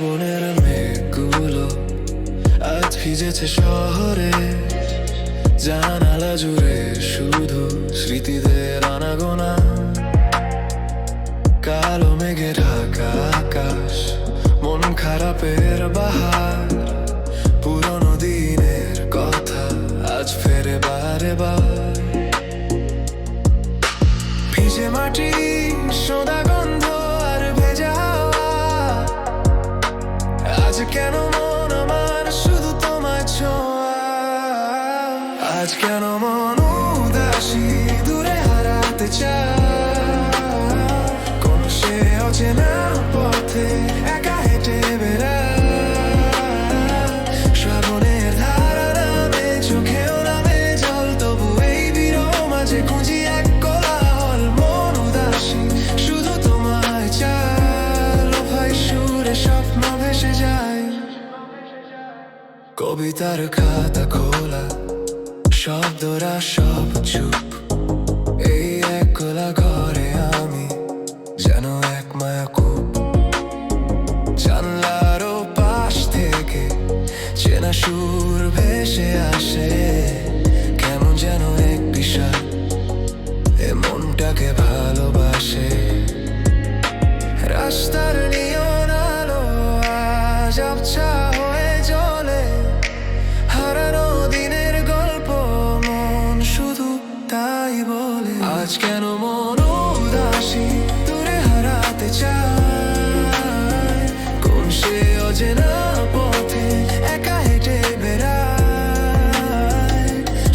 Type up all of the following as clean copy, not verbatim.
শ্রাবণের মেঘগুলো আজ ভিজেছে শহরে, জানালা জুড়ে শুধু স্মৃতিদের আনাগোনা। কালো মেঘে ঢাকা আকাশ, মন খারাপের বাহার, পুরনো দিনের কথা আজ ফেরে বারে বার। ভিজে মাটি, সোঁদা গন্ধ আর ভেজা হাওয়া, আজ কেন মন আমার শুধু তোমায় ছোঁয়া। আজ কেন মন উদাসী, দূরে হারাতে চায়, কোন সে অচেনা পথে একা হেঁটে বেড়ায়। শ্রাবণের ধারা নামে, চোখেও নামে জল, তবু এই বিরহ মাঝে খুঁজি এক কোলাহল। মন উদাসী, শুধু তোমায় চায়, লোফাই সুরে স্বপ্ন ভেসে যায়। কবিতার খাতা খোলা, শব্দরা সব চুপ, এই এক খোলা ঘরে আমি যেন এক মায়াকূপ। জানলার পাশ থেকে চেনা সুর ভেসে আসে, কেমন যেন এক বিষয় এ মনটাকে ভালোবাসে। রাস্তার নিয়ন আলো আজ আবছা হয়ে জ্বলে, হারানো দিনের গল্প মন শুধু তাই বলে। আজ কেন মন উদাসী, দূরে হারাতে চায়, কোন সে অচেনা পথে একা হেঁটে বেড়ায়।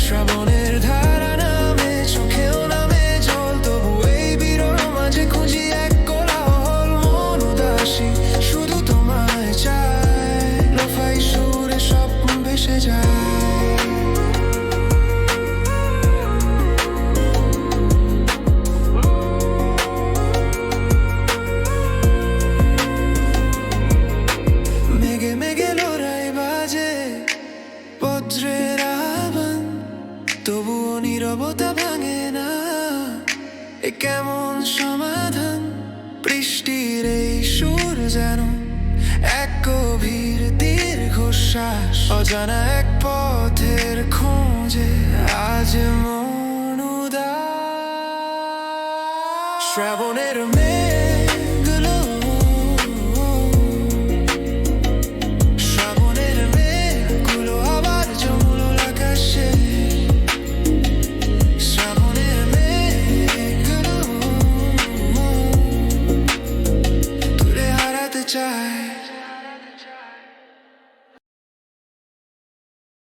শ্রাবণের ধারা নামে, চোখেও নামে জল, তবু এই বিরহ মাঝে খুঁজি এক কোলাহল। মন উদাসী, শুধু তোমায় চায়, লোফাই সুরে স্বপ্ন ভেসে যায়। মেঘে মেঘে লড়াই বাজে, পত্রের আহ্বান, তবুও নীরবতা ভাঙে না। এ কেমন সমাধান, বৃষ্টির এই সুর যেন এক গভীর দীর্ঘশ্বাস। অজানা এক পথের খোঁজে আজ মন উদাস। শ্রাবণের মেঘগুলো, শ্রাবণের মেঘগুলো আবার জমল আকাশে। শ্রাবণের মেঘগুলো দূরে হারাতে চায়।